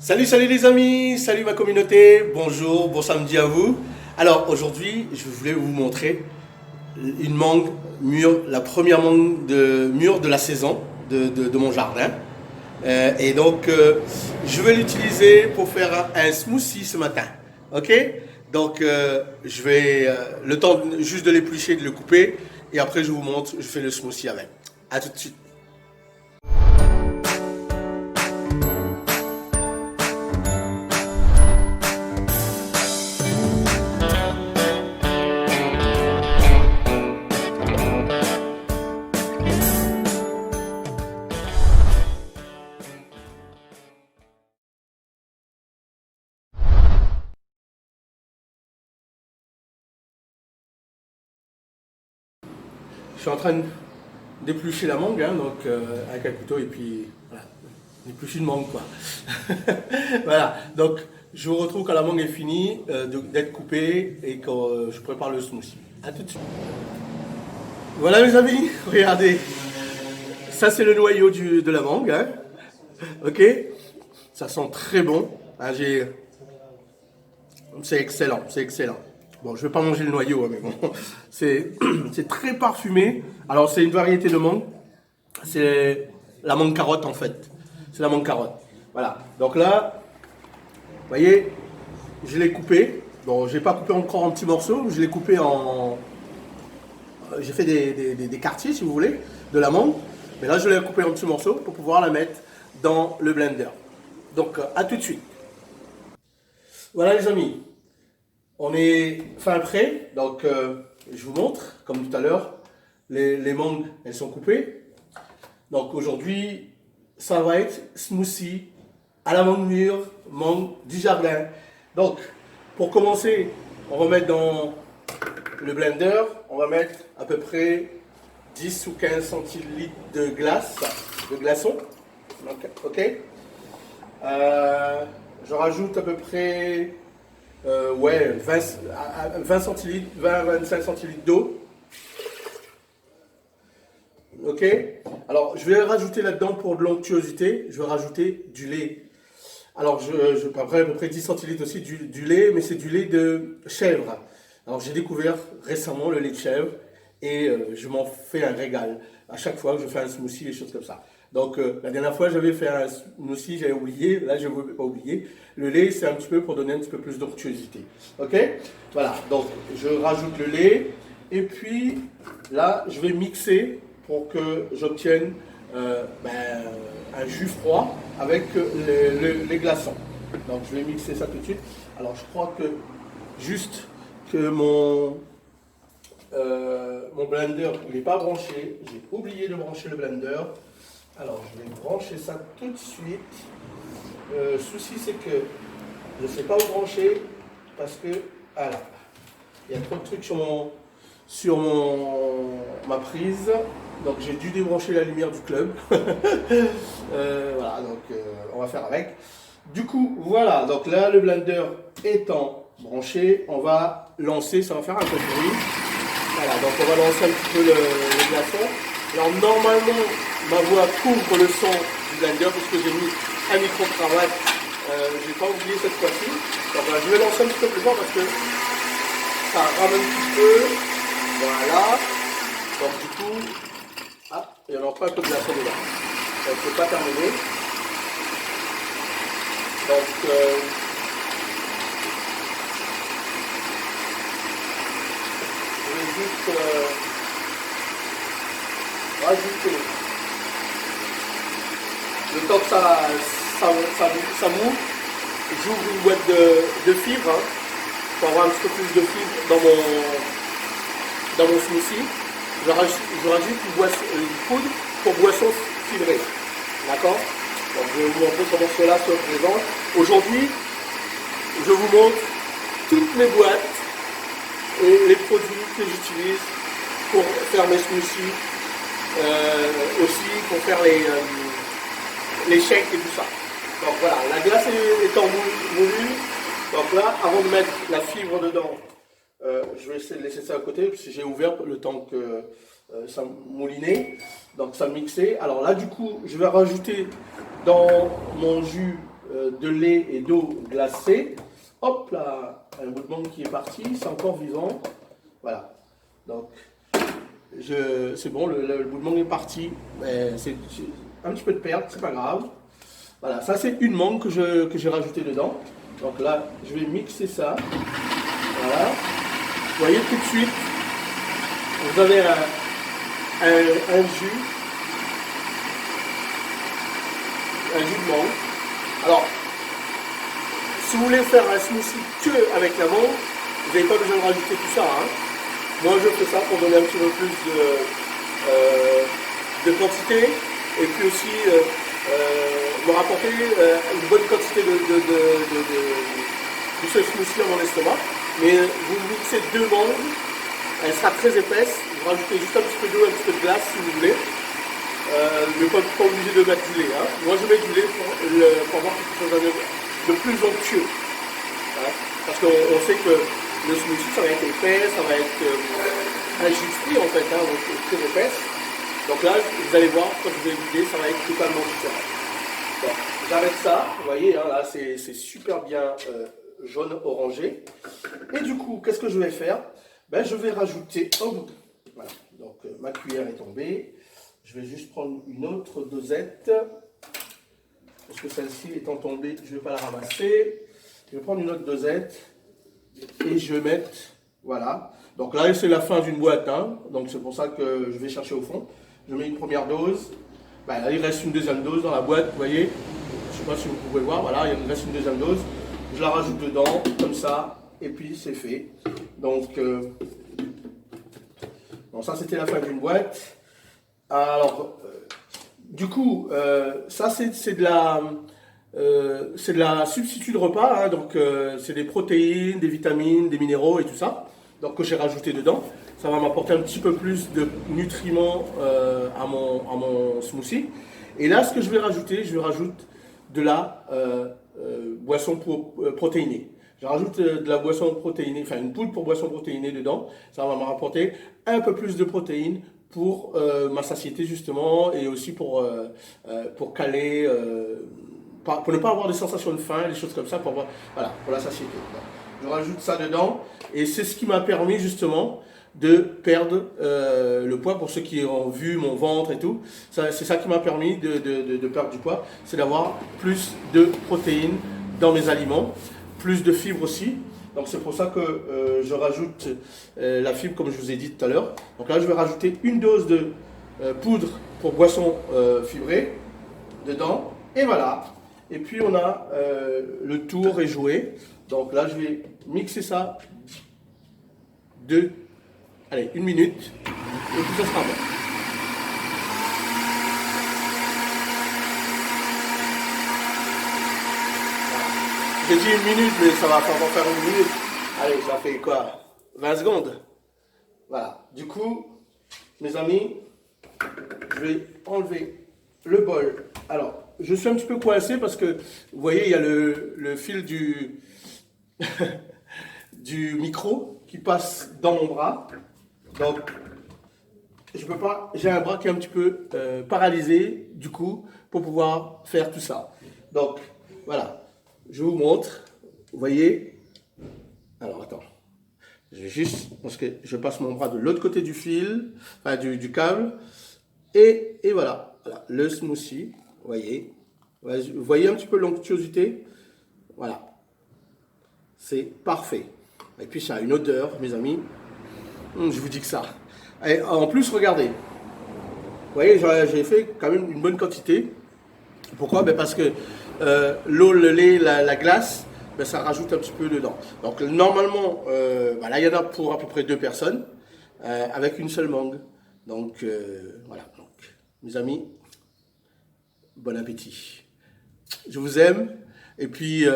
Salut les amis, salut ma communauté, bonjour, bon samedi à vous. Alors aujourd'hui, je voulais vous montrer une mangue mûre, la première mangue mûre de la saison de mon jardin. Je vais l'utiliser pour faire un smoothie ce matin. Ok. Je vais le temps juste de l'éplucher, de le couper, et après je vous montre, je fais le smoothie avec. À tout de suite. Je suis en train d'éplucher la mangue, hein, avec un couteau, et puis voilà, éplucher une mangue quoi. Voilà, donc je vous retrouve quand la mangue est finie d'être coupée et quand je prépare le smoothie. A tout de suite. Voilà mes amis, regardez, ça c'est le noyau de la mangue, hein. Ok, ça sent très bon, hein, c'est excellent, c'est excellent. Bon, je vais pas manger le noyau, hein, mais bon, c'est très parfumé. Alors, c'est une variété de mangue. C'est la mangue carotte, en fait. C'est la mangue carotte. Voilà. Donc là, vous voyez, je l'ai coupé. Bon, je l'ai pas coupé encore en petits morceaux. Je l'ai coupé en... J'ai fait des quartiers, si vous voulez, de la mangue. Mais là, je l'ai coupé en petits morceaux pour pouvoir la mettre dans le blender. Donc, à tout de suite. Voilà, les amis. On est fin prêt, donc je vous montre, comme tout à l'heure, les mangues, elles sont coupées. Donc aujourd'hui, ça va être smoothie à la mangue mûre, mangue du jardin. Donc, pour commencer, on va mettre dans le blender, on va mettre à peu près 10 ou 15 centilitres de glace, de glaçons. Ok. Je rajoute à peu près... 20 centilitres, 20-25 centilitres d'eau. Ok. Alors, je vais rajouter là-dedans pour de l'onctuosité, je vais rajouter du lait. Alors, je à peu près 10 centilitres aussi du lait, mais c'est du lait de chèvre. Alors, j'ai découvert récemment le lait de chèvre et je m'en fais un régal. À chaque fois que je fais un smoothie, des choses comme ça. Donc, la dernière fois, j'avais fait un smoothie, j'avais oublié. Là, je ne veux pas oublier. Le lait, c'est un petit peu pour donner un petit peu plus d'onctuosité. Ok. Voilà. Donc, je rajoute le lait. Et puis, là, je vais mixer pour que j'obtienne un jus froid avec les glaçons. Donc, je vais mixer ça tout de suite. Alors, je crois que juste que mon blender, il n'est pas branché. J'ai oublié de brancher le blender. Alors, je vais brancher ça tout de suite. Le souci, c'est que je ne sais pas où brancher parce que, voilà, il y a trop de trucs sur ma prise. Donc, j'ai dû débrancher la lumière du club. Voilà, donc on va faire avec. Du coup, voilà, donc là, le blender étant branché, on va lancer, ça va faire un peu de bruit. Voilà, donc on va lancer un petit peu le glaçon. Alors normalement, ma voix couvre le son du blender puisque j'ai mis un micro-cravate. Je n'ai pas oublié cette fois-ci. Donc voilà, je vais lancer un petit peu plus fort parce que ça rame un petit peu. Voilà. Donc du coup, il y en a encore un peu de glaçon dedans. Donc c'est pas terminé. Donc je vais juste rajouter le temps que ça mouve. J'ouvre une boîte de fibres hein, pour avoir un petit peu plus de fibres dans mon smoothie. Je rajoute une poudre pour boisson fibrée. D'accord. Donc je vais vous montrer comment cela se présente. Aujourd'hui, je vous montre toutes mes boîtes et les produits que j'utilise pour faire mes smoothies. Aussi pour faire les shakes et tout ça. Donc voilà, la glace étant moulue, donc là, avant de mettre la fibre dedans, je vais essayer de laisser ça à côté, parce que j'ai ouvert le temps que ça moulinait, donc ça mixait. Alors là, du coup, je vais rajouter dans mon jus de lait et d'eau glacée. Hop là, un bout de mangue qui est parti, c'est encore vivant. Voilà. Donc, c'est bon, le bout de mangue est parti. C'est un petit peu de perte, c'est pas grave. Voilà, ça c'est une mangue que j'ai rajouté dedans. Donc là, je vais mixer ça. Voilà. Vous voyez tout de suite, vous avez un jus de mangue. Alors, si vous voulez faire un smoothie que avec la mangue, vous n'avez pas besoin de rajouter tout ça. Hein. Moi, je fais ça pour donner un petit peu plus de quantité et puis aussi me rapporter une bonne quantité de ce smoothie à mon estomac. Mais vous mixez 2 mangues, elle sera très épaisse. Vous rajoutez juste un petit peu d'eau, un petit peu de glace si vous voulez. Mais pas obligé de mettre du lait. Hein. Moi, je mets du lait pour avoir quelque chose de plus onctueux. Hein. Parce qu'on sait que le smoothie, ça va être épais, ça va être un jus de fruits en fait, hein, donc très épaisse. Donc là, vous allez voir, quand je vais vider, ça va être totalement différent. Bon, j'arrête ça, vous voyez, hein, là c'est super bien jaune orangé. Et du coup, qu'est-ce que je vais faire? Ben, je vais rajouter, voilà, donc ma cuillère est tombée. Je vais juste prendre une autre dosette, parce que celle-ci étant tombée, je ne vais pas la ramasser. Je vais prendre une autre dosette et je vais mettre, voilà. Donc là, c'est la fin d'une boîte, hein, donc c'est pour ça que je vais chercher au fond. Je mets une première dose. Ben, là, il reste une deuxième dose dans la boîte, vous voyez. Je ne sais pas si vous pouvez voir, voilà, il reste une deuxième dose. Je la rajoute dedans, comme ça, et puis c'est fait. Donc, bon, ça c'était la fin d'une boîte. Alors, du coup, ça c'est de la substitut de repas, hein, donc c'est des protéines, des vitamines, des minéraux et tout ça, donc que j'ai rajouté dedans. Ça va m'apporter un petit peu plus de nutriments à mon smoothie. Et là, ce que je rajoute de la boisson protéinée. Je rajoute de la boisson protéinée, enfin une poudre pour boisson protéinée dedans. Ça va me rapporter un peu plus de protéines pour ma satiété justement et aussi pour caler, pour ne pas avoir des sensations de faim, des choses comme ça, voilà, pour la satiété. Je rajoute ça dedans et c'est ce qui m'a permis justement de perdre le poids. Pour ceux qui ont vu mon ventre et tout, c'est ça qui m'a permis de perdre du poids, c'est d'avoir plus de protéines dans mes aliments, plus de fibres aussi. Donc c'est pour ça que je rajoute la fibre comme je vous ai dit tout à l'heure. Donc là je vais rajouter une dose de poudre pour boisson fibrée dedans et voilà. Et puis on a le tour est joué. Donc là je vais mixer ça allez, 1 minute, et puis ça sera bon. J'ai dit 1 minute, mais ça va pas faire 1 minute. Allez, ça fait quoi? 20 secondes. Voilà. Du coup, mes amis, je vais enlever le bol. Alors, je suis un petit peu coincé parce que, vous voyez, il y a le fil du, du micro qui passe dans mon bras. Donc, je peux pas, j'ai un bras qui est un petit peu paralysé, du coup, pour pouvoir faire tout ça. Donc, voilà, je vous montre, vous voyez. Alors, attends, je vais juste, parce que je passe mon bras de l'autre côté du fil, enfin du câble, et voilà, le smoothie, vous voyez un petit peu l'onctuosité, voilà, c'est parfait. Et puis, ça a une odeur, mes amis. Je vous dis que ça. Et en plus, regardez. Vous voyez, j'ai fait quand même une bonne quantité. Pourquoi? Parce que l'eau, le lait, la glace, ça rajoute un petit peu dedans. Donc normalement, là, il y en a pour à peu près 2 personnes avec une seule mangue. Donc voilà. Donc, mes amis, bon appétit. Je vous aime. Et puis,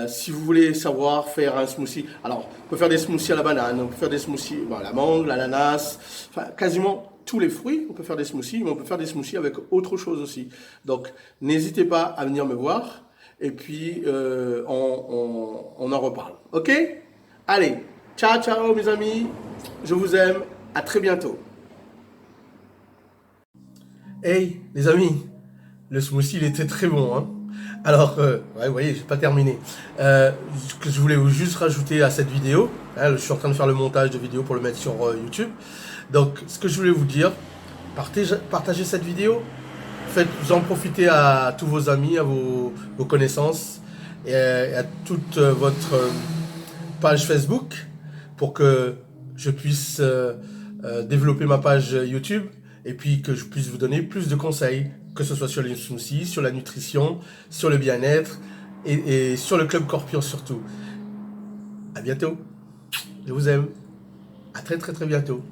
si vous voulez savoir faire un smoothie, alors on peut faire des smoothies à la banane, on peut faire des smoothies à la mangue, l'ananas, enfin quasiment tous les fruits, on peut faire des smoothies, mais on peut faire des smoothies avec autre chose aussi. Donc, n'hésitez pas à venir me voir et puis on en reparle. Ok? Allez, ciao, ciao mes amis, je vous aime, à très bientôt. Hey les amis, le smoothie il était très bon, hein? Alors, ouais, vous voyez, j'ai pas terminé. Ce que je voulais juste rajouter à cette vidéo, hein, je suis en train de faire le montage de vidéo pour le mettre sur YouTube. Donc, ce que je voulais vous dire, partagez cette vidéo, vous en profitez à tous vos amis, à vos connaissances et à toute votre page Facebook pour que je puisse développer ma page YouTube et puis que je puisse vous donner plus de conseils, que ce soit sur les smoothies, sur la nutrition, sur le bien-être et sur le Club Corpion surtout. À bientôt. Je vous aime. À très très très bientôt.